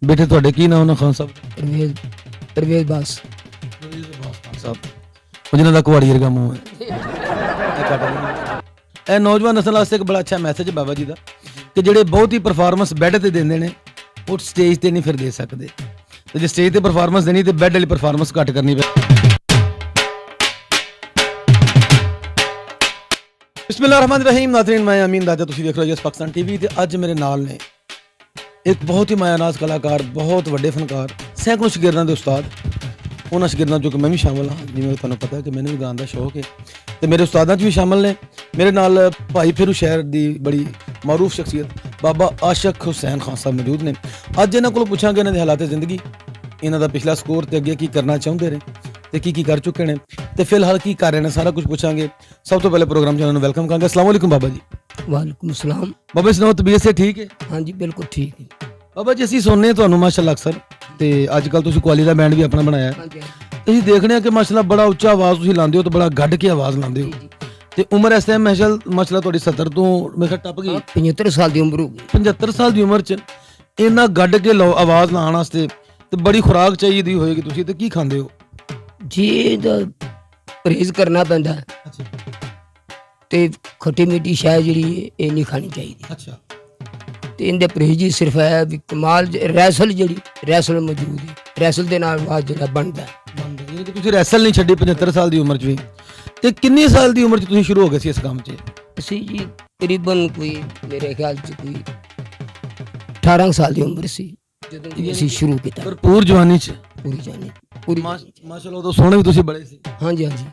बेटे तुहाडे की नाम ने खान साहब? परवेज बास साहब जिन्हों का कुआड़ी वर्गा मूँह है। यह नौजवान नस्ल वास्ते एक बड़ा अच्छा मैसेज है बाबा जी का कि ਜਿਹੜੇ बहुत ही परफॉर्मेंस बैड ਤੇ ਦਿੰਦੇ ਨੇ ਉਹ ਸਟੇਜ ਤੇ ਨਹੀਂ ਫਿਰ ਦੇ ਸਕਦੇ ਤੇ ਜੇ ਸਟੇਜ ਤੇ ਪਰਫਾਰਮੈਂਸ ਦੇਣੀ ਤੇ ਬੈਡ ਵਾਲੀ ਪਰਫਾਰਮੈਂਸ ਘੱਟ ਕਰਨੀ ਪਏ। बिस्मिल्लाहिर्रहमानिर्रहीम नाज़रीन मैं अमीन दादा तुसीं देख रहे हो यस पाकिस्तान टीवी ते अज मेरे नाल ने एक बहुत ही मायानाज कलाकार बहुत वड्डे फनकार सैकड़ों शगिर्दां दे उस्ताद उन्होंने शगिर्दां जो कि मैं भी शामिल हाँ जिवें तुहानूं पता है कि मैंने भी गाने का शौक है तो मेरे उस्तादां च भी शामिल ने मेरे नाल भाई फिरू शहर की बड़ी मारूफ शख्सियत बाबा आशिक हुसैन खान साहब मौजूद ने। अज इन्हां कोलों पुछांगे इन्हां दे हालात जिंदगी इन्हां दा पिछला स्कोर ते अगे की करना चाहुंदे ने ते की कर चुके हैं तो फिलहाल की कर रहे हैं सारा कुछ पूछांगे। सब तो पहले प्रोग्राम च उन्होंने वेलकम करांगे। अस्सलाम वालेकुम बाबा जी। वालेकुम सलाम। बाबा सुनाओ तबीयत से ठीक है? हाँ जी बिल्कुल ठीक है बाबा जी। ਅਸੀਂ ਸੁਣਨੇ ਤੁਹਾਨੂੰ ਮਾਸ਼ਾਅੱਲਾ ਅਕਸਰ ਤੇ ਅੱਜ ਕੱਲ ਤੁਸੀਂ ਕੁਆਲੀ ਦਾ ਬੈਂਡ ਵੀ ਆਪਣਾ ਬਣਾਇਆ ਹੈ। ਅਸੀਂ ਦੇਖਦੇ ਹਾਂ ਕਿ ਮਾਸ਼ਾਅੱਲਾ ਬੜਾ ਉੱਚਾ ਆਵਾਜ਼ ਤੁਸੀਂ ਲਾਉਂਦੇ ਹੋ ਤੇ ਬੜਾ ਗੱਡ ਕੇ ਆਵਾਜ਼ ਲਾਉਂਦੇ ਹੋ ਤੇ ਉਮਰ ਇਸ ਟਾਈਮ ਮਾਸ਼ਾਅੱਲਾ ਤੁਹਾਡੀ 70 ਤੋਂ ਮੇਰੇ ਟੱਪ ਗਈ 75 ਸਾਲ ਦੀ ਉਮਰ ਹੋ ਗਈ। 75 ਸਾਲ ਦੀ ਉਮਰ 'ਚ ਇੰਨਾ ਗੱਡ ਕੇ ਆਵਾਜ਼ ਲਾਉਣ ਵਾਸਤੇ ਤੇ ਬੜੀ ਖੁਰਾਕ ਚਾਹੀਦੀ ਹੋਏਗੀ ਤੁਸੀਂ ਤੇ ਕੀ ਖਾਂਦੇ ਹੋ? ਜੀ ਇਹਦਾ ਪਰਹੇਜ਼ ਕਰਨਾ ਪੈਂਦਾ ਤੇ ਖੱਟੀ ਮਿੱਠੀ ਸ਼ੈ ਜਿਹੜੀ ਇਹ ਨਹੀਂ ਖਾਣੀ ਚਾਹੀਦੀ। ਅੱਛਾ। ਤੇ ਇਹਦੇ ਪਰਹੇਜ਼ ਹੀ ਸਿਰਫ ਹੈ ਵੀ ਕਮਾਲ ਰੈਸਲ ਜਿਹੜੀ ਰੈਸਲ ਮੌਜੂਦ ਹੈ ਰੈਸਲ ਦੇ ਨਾਲ ਆਵਾਜ਼ ਜਿਹੜਾ ਬਣਦਾ ਯਾਨੀ ਕਿ ਤੁਸੀਂ ਰੈਸਲ ਨਹੀਂ ਛੱਡੀ 75 ਸਾਲ ਦੀ ਉਮਰ 'ਚ ਵੀ ਤੇ ਕਿੰਨੀ ਸਾਲ ਦੀ ਉਮਰ 'ਚ ਤੁਸੀਂ ਸ਼ੁਰੂ ਹੋ ਗਏ ਸੀ ਇਸ ਕੰਮ 'ਚ? ਅਸੀਂ ਜੀ ਤਕਰੀਬਨ ਕੋਈ ਮੇਰੇ ਖਿਆਲ 'ਚ ਕੋਈ 18 ਸਾਲ ਦੀ ਉਮਰ ਸੀ ਜਦੋਂ ਅਸੀਂ ਸ਼ੁਰੂ ਕੀਤਾ। ਭਰਪੂਰ ਜਵਾਨੀ 'ਚ ਪੂਰੀ ਜਾਨੀ ਪੂਰੀ ਮਾਸ਼ਾਅੱਲਾ ਉਦੋਂ ਸੋਹਣੇ ਵੀ ਤੁਸੀਂ ਬੜੇ ਸੀ। ਹਾਂਜੀ ਹਾਂਜੀ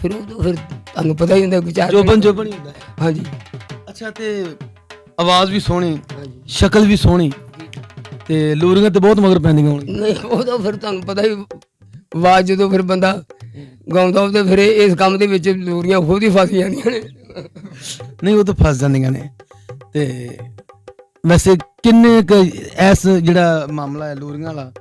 ਫਿਰ ਉਦੋਂ ਫਿਰ ਤੁਹਾਨੂੰ ਪਤਾ ਹੀ ਹੁੰਦਾ ਵਿਚਾਰ ਜੋਬਨ ਹੀ ਹੁੰਦਾ। ਹਾਂਜੀ। ਅੱਛਾ ਤੇ ਆਵਾਜ਼ ਵੀ ਸੋਹਣੀ ਹਾਂਜੀ ਸ਼ਕਲ ਵੀ ਸੋਹਣੀ ਤੇ ਲੂਰੀਆਂ ਤੇ ਬਹੁਤ ਮਗਰ ਪੈਂਦੀਆਂ ਹੋਣਗੀਆਂ। ਨਹੀਂ ਉਦੋਂ ਫਿਰ ਤੁਹਾਨੂੰ ਪਤਾ ਹੀ ਆਵਾਜ਼ ਜਦੋਂ ਫਿਰ ਬੰਦਾ ਗਾਉਂਦਾ ਤੇ ਫਿਰ ਇਸ ਕੰਮ ਦੇ ਵਿੱਚ ਲੂਰੀਆਂ ਖੁਦ ਹੀ ਫਸ ਜਾਂਦੀਆਂ ਨੇ। ਨਹੀਂ ਉਹ ਤਾਂ ਫਸ ਜਾਂਦੀਆਂ ਨੇ ਤੇ ਵੈਸੇ ਕਿੰਨੇ ਕੁ ਐਸ ਜਿਹੜਾ ਮਾਮਲਾ ਹੈ ਲੂਰੀਆਂ ਵਾਲਾ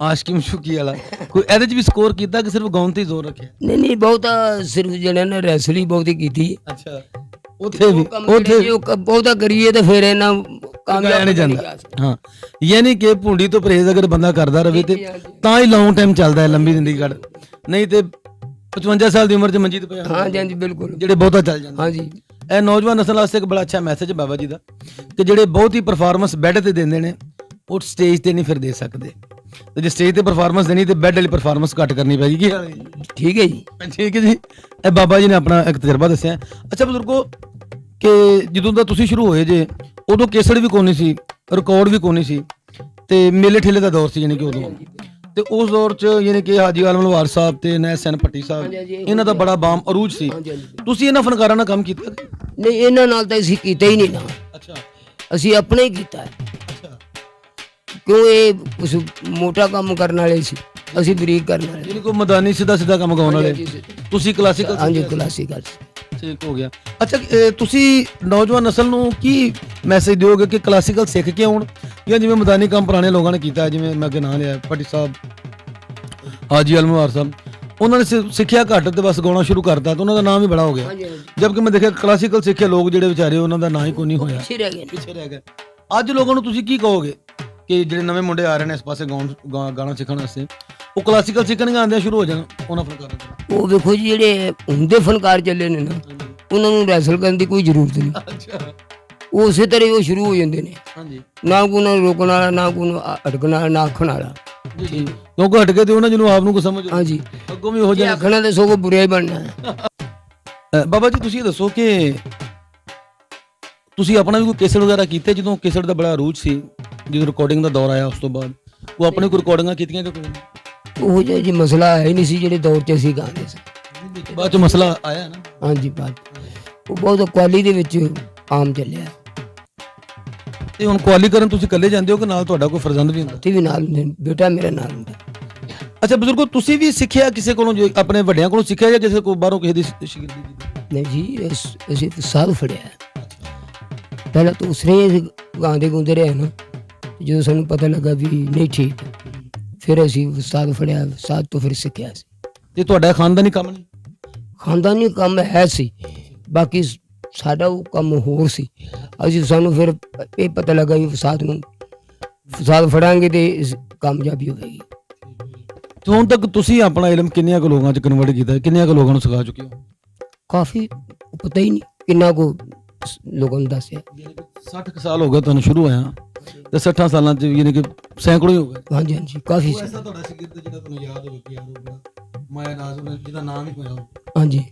ਆਸ਼ਕੀ ਮਸ਼ੂਕੀ ਵਾਲਾ ਕੋਈ ਇਹਦੇ 'ਚ ਵੀ ਸਕੋਰ ਕੀਤਾ ਕਿ ਸਿਰਫ ਗਾਉਣ ਤੇ ਹੀ ਜ਼ੋਰ ਰੱਖਿਆ? ਨਹੀਂ ਬਹੁਤਾ ਸਿਰਫ ਜਿਹੜੇ ਨੇ ਰੈਸਲੀ ਬਹੁਤੀ ਕੀਤੀ। ਅੱਛਾ। ਉੱਥੇ ਵੀ ਬਹੁਤਾ ਕਰੀਏ ਤੇ ਫਿਰ ਇਹਨਾਂ ਕਾਮਯਾਬ ਨਹੀਂ ਜਾਂਦਾ। ਹਾਂ ਯਾਨੀ ਕਿ ਭੁੰਡੀ ਤੋਂ ਪਰਹੇਜ਼ ਅਗਰ ਬੰਦਾ ਕਰਦਾ ਰਹੇ ਤੇ ਤਾਂ ਹੀ ਲੌਂਗ ਟਾਈਮ ਚੱਲਦਾ ਹੈ ਲੰਬੀ ਜ਼ਿੰਦਗੀ ਕੱਢ ਨਹੀਂ ਤੇ 55 ਸਾਲ ਦੀ ਉਮਰ 'ਚ ਮੰਜੀ ਤੇ ਪਿਆ। ਹਾਂਜੀ ਹਾਂਜੀ ਬਿਲਕੁਲ ਜਿਹੜੇ ਬਹੁਤਾ ਚੱਲ ਜਾਂਦੇ। ਹਾਂਜੀ। ਇਹ ਨੌਜਵਾਨ ਨਸਲ ਵਾਸਤੇ ਇੱਕ ਬੜਾ ਅੱਛਾ ਮੈਸੇਜ ਹੈ ਬਾਬਾ ਜੀ ਦਾ ਕਿ ਜਿਹੜੇ ਬਹੁਤ ਹੀ ਪਰਫਾਰਮੈਂਸ ਬੈੱਡ ਤੇ ਦਿੰਦੇ ਨੇ ਉਹ ਸਟੇਜ ਤੇ ਨਹੀਂ ਫਿਰ ਦੇ ਸਕਦੇ ਤੇ ਜੇ ਸਟੇਜ ਤੇ ਪਰਫਾਰਮੈਂਸ ਦੇਣੀ ਤੇ ਬੈੱਡ ਵਾਲੀ ਪਰਫਾਰਮੈਂਸ ਘੱਟ ਕਰਨੀ ਪੈਗੀ। ਕੀ ਹਾਲ ਹੈ? ਠੀਕ ਹੈ ਜੀ। ਠੀਕ ਹੈ ਜੀ। ਇਹ ਬਾਬਾ ਜੀ ਨੇ ਆਪਣਾ ਇੱਕ ਤਜਰਬਾ ਦੱਸਿਆ। ਅੱਛਾ ਬਜ਼ੁਰਗੋ ਕਿ ਜਦੋਂ ਦਾ ਤੁਸੀਂ ਸ਼ੁਰੂ ਹੋਏ ਜੇ ਉਦੋਂ ਕੇਸੜ ਵੀ ਕੋਨੀ ਸੀ ਰਿਕਾਰਡ ਵੀ ਕੋਨੀ ਸੀ ਤੇ ਮੇਲੇ ਠੇਲੇ ਦਾ ਦੌਰ ਸੀ ਯਾਨੀ ਕਿ ਉਦੋਂ ਤੇ ਉਸ ਦੌਰ 'ਚ ਯਾਨੀ ਕਿ ਹਾਜੀ ਆਲਮ ਲਵਾਰ ਸਾਹਿਬ ਤੇ ਨੈਸਨ ਭੱਟੀ ਸਾਹਿਬ ਇਹਨਾਂ ਦਾ ਬੜਾ ਬਾਮ ਅਰੂਜ ਸੀ। ਤੁਸੀਂ ਇਹਨਾਂ ਫਨਕਾਰਾਂ ਨਾਲ ਕੰਮ ਕੀਤਾ? ਨਹੀਂ ਇਹਨਾਂ ਨਾਲ ਤਾਂ ਅਸੀਂ ਕੀਤਾ ਹੀ ਨਹੀਂ ਨਾ। ਅੱਛਾ। ਅਸੀਂ ਆਪਣੇ ਹੀ ਕੀਤਾ ਕਿਉਂ ਇਹ ਕੁਛ ਮੋਟਾ ਕੰਮ ਕਰਨ ਵਾਲੇ ਸੀ ਅਸੀਂ ਬਰੀਕ ਕਰਨ ਵਾਲੇ ਜਿਹਨੂੰ ਕੋ ਮੈਦਾਨੀ ਸਿੱਧਾ ਕੰਮ ਗਾਉਣ ਵਾਲੇ ਤੁਸੀਂ ਕਲਾਸੀਕਲ? ਹਾਂਜੀ ਕਲਾਸੀਕਲ। ਠੀਕ ਹੋ ਗਿਆ। ਅੱਛਾ ਤੁਸੀਂ ਨੌਜਵਾਨ ਨਸਲ ਨੂੰ ਕੀ ਮੈਸੇਜ ਦਿਓਗੇ ਕਿ ਕਲਾਸੀਕਲ ਸਿੱਖ ਕੇ ਆਉਣ ਜਾਂ ਜਿਵੇਂ ਮੈਦਾਨੀ ਕੰਮ ਪੁਰਾਣੇ ਲੋਕਾਂ ਨੇ ਕੀਤਾ ਜਿਵੇਂ ਮੈਂ ਅੱਗੇ ਨਾਂ ਲਿਆ ਭੱਟੀ ਸਾਹਿਬ ਹਾਜੀ ਅਲਮਵਾਰ ਸਾਹਿਬ ਉਹਨਾਂ ਨੇ ਸਿੱਖਿਆ ਘੱਟ ਤੇ ਬਸ ਗਾਉਣਾ ਸ਼ੁਰੂ ਕਰਤਾ ਤੇ ਉਹਨਾਂ ਦਾ ਨਾਮ ਵੀ ਬੜਾ ਹੋ ਗਿਆ ਜਦਕਿ ਮੈਂ ਦੇਖਿਆ ਕਲਾਸੀਕਲ ਸਿੱਖਿਆ ਲੋਕ ਜਿਹੜੇ ਵਿਚਾਰੇ ਉਹਨਾਂ ਦਾ ਨਾਂ ਹੀ ਕੋਈ ਨਹੀਂ ਹੋਇਆ ਪਿੱਛੇ ਰਹਿ ਗਏ। ਅੱਜ ਲੋਕਾਂ ਨੂੰ ਤੁਸੀਂ ਕੀ ਕਹੋਗੇ ਕਿ ਜਿਹੜੇ ਨਵੇਂ ਮੁੰਡੇ ਆ ਰਹੇ ਨੇ ਇਸ ਪਾਸੇ ਗਾਣਾ ਸਿੱਖਣ ਵਾਸਤੇ ਉਹ ਕਲਾਸੀਕਲ ਸਿੱਖਣਗੇ ਆਉਂਦੇ ਸ਼ੁਰੂ ਹੋ ਜਾਣ ਉਹਨਾਂ ਫਨਕਾਰਾਂ ਤੋਂ? ਉਹ ਵੇਖੋ ਜੀ ਜਿਹੜੇ ਹੁੰਦੇ ਫਨਕਾਰ ਚੱਲੇ ਨੇ ਨਾ ਉਹਨਾਂ ਨੂੰ ਰੈਸਲ ਕਰਨ ਦੀ ਕੋਈ ਜ਼ਰੂਰਤ ਨਹੀਂ। ਅੱਛਾ। ਉਹ ਉਸੇ ਤਰ੍ਹਾਂ ਉਹ ਸ਼ੁਰੂ ਹੋ ਜਾਂਦੇ ਨੇ। ਹਾਂਜੀ। ਨਾ ਕੋਈ ਉਹਨਾਂ ਨੂੰ ਰੋਕਣ ਵਾਲਾ ਨਾ ਕੋਈ ਅਟਕਣ ਵਾਲਾ ਨਾ ਆਖਣ ਵਾਲਾ ਕਿਉਂਕਿ ਹਟ ਕੇ ਤੇ ਉਹਨਾਂ ਜਿਹਨੂੰ ਆਪ ਨੂੰ ਕੋ ਸਮਝ ਹਾਂਜੀ ਅੱਗੋਂ ਵੀ ਹੋ ਜਾਣਾ ਆਖਣਾ ਤੇ ਸਗੋਂ ਬੁਰਾ ਹੀ ਬਣਨਾ। ਬਾਬਾ ਜੀ ਤੁਸੀਂ ਦੱਸੋ ਕਿ ਤੁਸੀਂ ਆਪਣਾ ਵੀ ਕੋਈ ਕੇਸਟ ਵਗੈਰਾ ਕੀਤੇ ਜਦੋਂ ਕੇਸਟ ਦਾ ਬੜਾ ਰੂਚ ਸੀ ਜਦੋਂ ਰਿਕਾਰਡਿੰਗ ਦਾ ਦੌਰ ਆਇਆ ਉਸ ਤੋਂ ਬਾਅਦ ਉਹ ਆਪਣੇ ਕੋਈ ਰਿਕਾਰਡਿੰਗਾਂ ਕੀਤੀਆਂ ਕਿ ਕੋਈ? ਉਹ ਜਿਹਾ ਜੀ ਮਸਲਾ ਹੈ ਹੀ ਨਹੀਂ ਸੀ ਜਿਹੜੇ ਦੌਰ 'ਚ ਅਸੀਂ ਗਾਉਂਦੇ ਸੀ। ਬਾਅਦ 'ਚ ਮਸਲਾ ਆਇਆ ਨਾ? ਹਾਂਜੀ ਬਾਅਦ ਉਹ ਬਹੁਤ ਕੁਆਲੀ ਦੇ ਵਿੱਚ ਆਮ ਚੱਲਿਆ। ਤੇ ਹੁਣ ਕੁਆਲੀ ਕਰਨ ਤੁਸੀਂ ਇਕੱਲੇ ਜਾਂਦੇ ਹੋ ਕਿ ਨਾਲ ਤੁਹਾਡਾ ਕੋਈ ਫਰਜ਼ੰਦ ਵੀ ਹੁੰਦਾ? ਤੇ ਵੀ ਨਾਲ ਬੇਟਾ ਮੇਰੇ ਨਾਲ ਹੁੰਦਾ। ਅੱਛਾ ਬਜ਼ੁਰਗੋ ਤੁਸੀਂ ਵੀ ਸਿੱਖਿਆ ਕਿਸੇ ਕੋਲੋਂ ਆਪਣੇ ਵੱਡਿਆਂ ਕੋਲੋਂ ਸਿੱਖਿਆ ਜਾਂ ਕਿਸੇ ਕੋਲ ਬਾਹਰੋਂ ਕਿਸੇ ਦੀ ਸ਼ਾਗਿਰਦੀ ਕੀਤੀ? ਨਹੀਂ ਜੀ ਅਸੀਂ ਸਾਧ ਫੜਿਆ ਪਹਿਲਾਂ ਤਾਂ ਉਸਰੇ ਗਾਉਂਦੇ ਗੁੰਦੇ ਰਹੇ ਨਾ ਜਦੋਂ ਸਾਨੂੰ ਪਤਾ ਲੱਗਾ ਵੀ ਨਹੀਂ ਠੀਕ ਫਿਰ ਅਸੀਂ ਉਸਤਾਦ ਫੜਿਆ ਉਸਤਾਦ ਤੋਂ ਫਿਰ ਸਿੱਖਿਆ ਸੀ। ਤੇ ਤੁਹਾਡਾ ਖਾਨਦਾਨੀ ਕੰਮ ਨਹੀਂ? ਖਾਨਦਾਨੀ ਕੰਮ ਹੈ ਸੀ ਬਾਕੀ ਸਾਡਾ ਉਹ ਕੰਮ ਹੋਰ ਸੀ। ਅਸੀਂ ਸਾਨੂੰ ਫਿਰ ਇਹ ਪਤਾ ਲੱਗਾ ਵੀ ਉਸਤਾਦ ਨੂੰ ਫਸਾਦ ਫੜਾਂਗੇ ਤੇ ਕਾਮਯਾਬੀ ਹੋਵੇਗੀ। ਤੇ ਹੁਣ ਤੱਕ ਤੁਸੀਂ ਆਪਣਾ ਇਲਮ ਕਿੰਨਿਆਂ ਕੁ ਲੋਕਾਂ 'ਚ ਕਨਵਰਟ ਕੀਤਾ ਹੈ? ਕਿੰਨਿਆਂ ਕੁ ਲੋਕਾਂ ਨੂੰ ਸਿਖਾ ਚੁੱਕੇ ਹੋ? ਕਾਫੀ ਪਤਾ ਹੀ ਨਹੀਂ ਕਿੰਨਾ ਕੋ ਲੋਕਾਂ ਨੂੰ ਦੱਸਿਆ। 60 ਕੁ ਸਾਲ ਹੋ ਗਏ ਤੁਹਾਨੂੰ ਸ਼ੁਰੂ ਹੋਇਆ ਤੇ 60 ਸਾਲਾਂ 'ਚ ਯਾਨੀ ਕਿ ਸੈਂਕੜੋਂ ਹੀ ਹੋ ਗਏ। ਹਾਂਜੀ ਹਾਂਜੀ ਕਾਫੀ ਉਹ ਐਸਾ ਤੁਹਾਡਾ ਸ਼ਾਗਿਰਦ ਜਿਹੜਾ ਤੁਹਾਨੂੰ ਯਾਦ ਹੋਵੇ ਕਿ ਯਾਰ ਉਹ ਬੜਾ ਮਾਇਆ ਨਾਜ਼ ਉਹਨੇ ਜਿਹਦਾ ਨਾਮ ਹੀ ਹੋਇਆ ਹਾਂਜੀ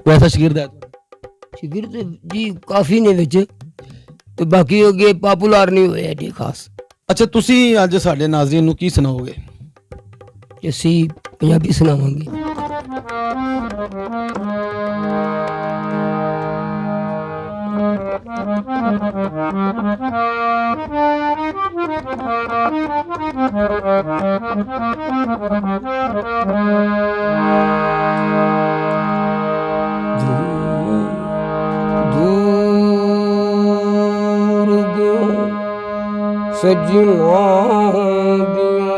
ਉਹ ਐਸਾ ਸ਼ਾਗਿਰਦ ਹੈ ਤੁਹਾਡਾ? ਸ਼ਾਗਿਰਦ ਜੀ ਕਾਫੀ ਨੇ ਵਿੱਚ, ਤੇ ਬਾਕੀ ਅੱਗੇ ਪਾਪੂਲਰ ਨਹੀਂ ਹੋਏ ਐਡੇ ਖਾਸ। ਅੱਛਾ, ਤੁਸੀਂ ਅੱਜ ਸਾਡੇ ਨਾਜ਼ਰੀਨ ਨੂੰ ਕੀ ਸੁਣਾਓਗੇ? ਤੇ ਅਸੀਂ ਪੰਜਾਬੀ ਸੁਣਾਵਾਂਗੇ। ਦੂਰ ਗਏ ਸਜਣਾ ਦੀਆਂ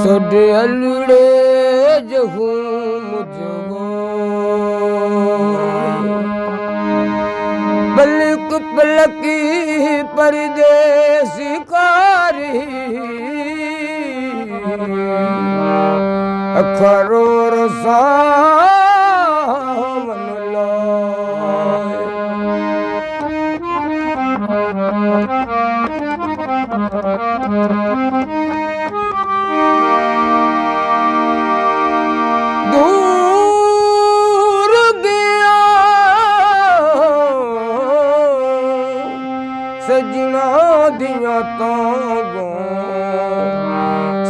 ਸਾਡੇ ਅਲੜੇ ਜਹੂ ਮੁਝਗੋ ਬਲਕ ਪਲਕੀ ਪਰਦੇਸੀ ਕਾਰੀ ਅੱਖਰੋ ਰਸਾ ਮਨ ਲਾਏ ਦੂਰ ਗਿਆ ਸਜਣਾ ਦੀਆਂ ਤਾਂਗਾਂ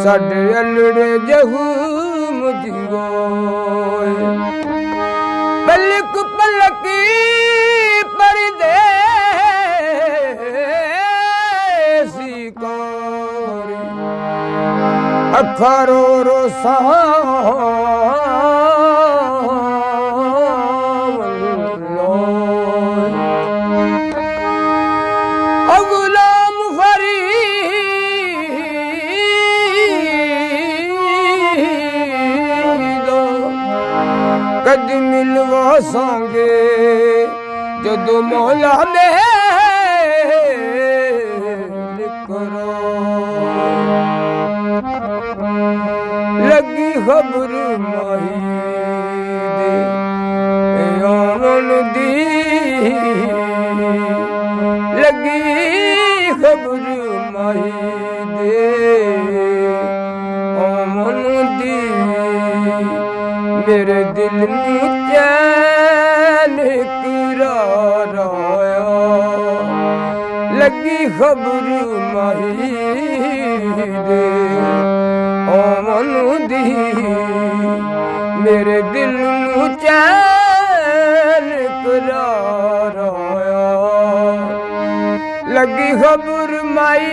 ਸਾਡੇ ਅਲੜੇ ਜਹੂ ਮੁਝਗੋਏ ਪਲਕ ਪਲਕੀ ਪਰਦੇਸੀ ਕੋਰੀ ਅੱਖਰੋ ਰੋਸਾ ਗੁਲਾਮ ਫਰੀਦ ਕਦ ਮਿਲਵਾ ਸੰਗੇ ਜਦੋਂ ਮੌਲਾ ਮੇਰ ਕਰੋ ਲੱਗੀ ਖਬਰ ਮਾਹੀ ਦੇ ਆਉਣ ਦੀ ਲੱਗੀ ਖਬਰ ਮਾਹੀ ਦੇ ਆਉਣ ਦੀ ਮੇਰੇ ਦਿਲ ਨੂੰ ਚੈਨ ਕਰਾਰ ਆਇਆ ਲੱਗੀ ਖਬਰ ਮਾਹੀ ਦੇ ਆਉਣ ਦੀ ਮੇਰੇ ਦਿਲ ਨੂੰ ਚੈਨ ਕਰਾਰ ਆਇਆ ਲੱਗੀ ਖਬਰ ਮਾਈ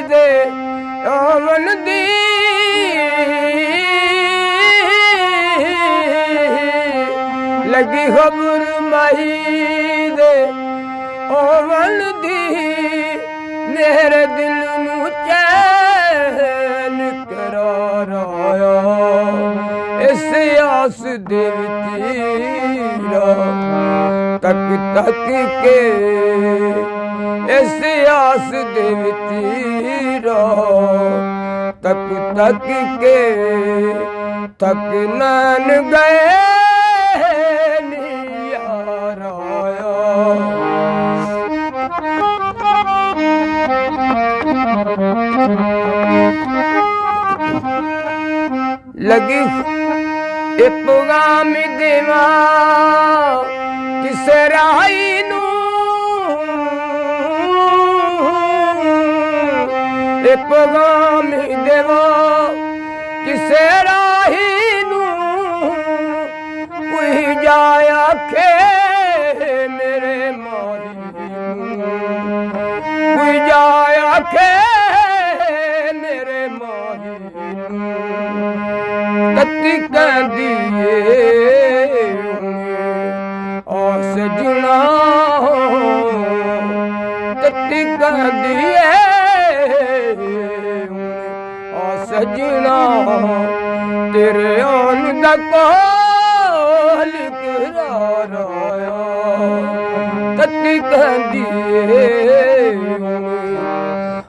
ਦੇ ਆਉਣ ਦੀ ਲੱਗੀ ਖਬਰ ਮਾਈ ਦੇ ਆਉਣ ਦੀ ਮੇਰੇ ਦਿਲ ਨੂੰ ਚੈਨ ਕਰਾਰ ਆਇਆ ਇਸ ਆਸ ਦੇ ਵਿੱਚ ਤੱਕ ਤੱਕ ਕੇ ਇਸ ਆਸ ਦੇ ਵਿੱਚ ਤੱਕ ਤੱਕ ਕੇ ਤੱਕ ਨੈਣ ਗਏ ਯਾਰ ਆਇਆ लगी पैगाम देवा किसे राही नू पैगाम देवा किसे राही नू कोई जाया खे मेरे माही कोई जाया खे मेरे माही कत्ती कहदी आ सजना कत्ती कहदी आ सजना तेरे आन दा कॉल करार आया ਮੱਤੀ ਕਹਿੰਦੀ ਏ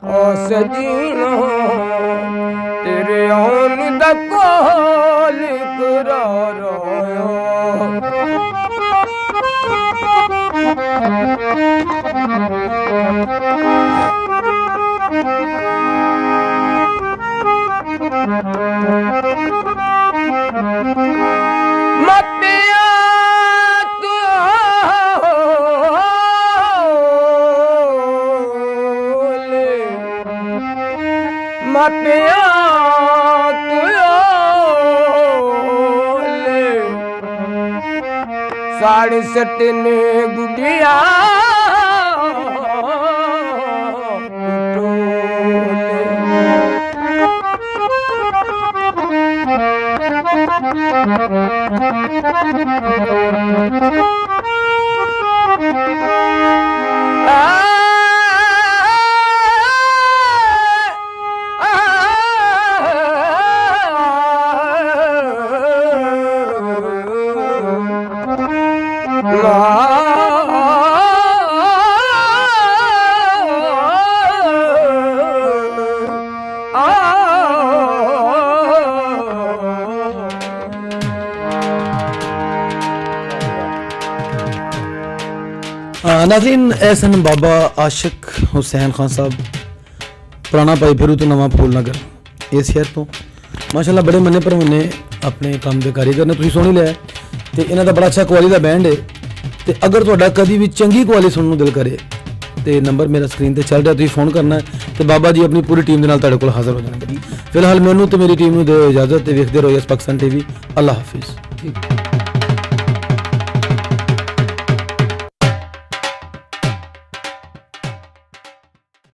ਓ ਸਜੀਨਾ ਤੇਰੇ ਆਉਣ ਦਾ ਕੋਲ ਕਰਾਰ ਆਇਆ ਮੱਤਿਆ ਮੱਤਿਆ साढ़े सट ने गुडिया नाज़रीन ऐसन बाबा आशिक हुसैन खान साहब पुराना भाई फिरू तो नवा फूल नगर इस शहर तो माशाल्लाह बड़े मन्ने परमन्ने अपने काम के कारीगर ने तुसीं सुन ही लिया तो इन्हां दा बड़ा अच्छा क्वालिटी का बैंड है तो अगर तुहाडा कभी भी चंगी क्वालिटी सुनने नूं दिल करे तो नंबर मेरा स्क्रीन पर चल रहा तुसीं फोन करना है तो बाबा जी अपनी पूरी टीम के नाल तुहाडे कोल हाज़र हो जाएंगे फिलहाल मैनूं तो मेरी टीम नूं दिओ इजाज़त ते वेखदे रहो यस पाकिस्तान TV अल्लाह हाफिज़।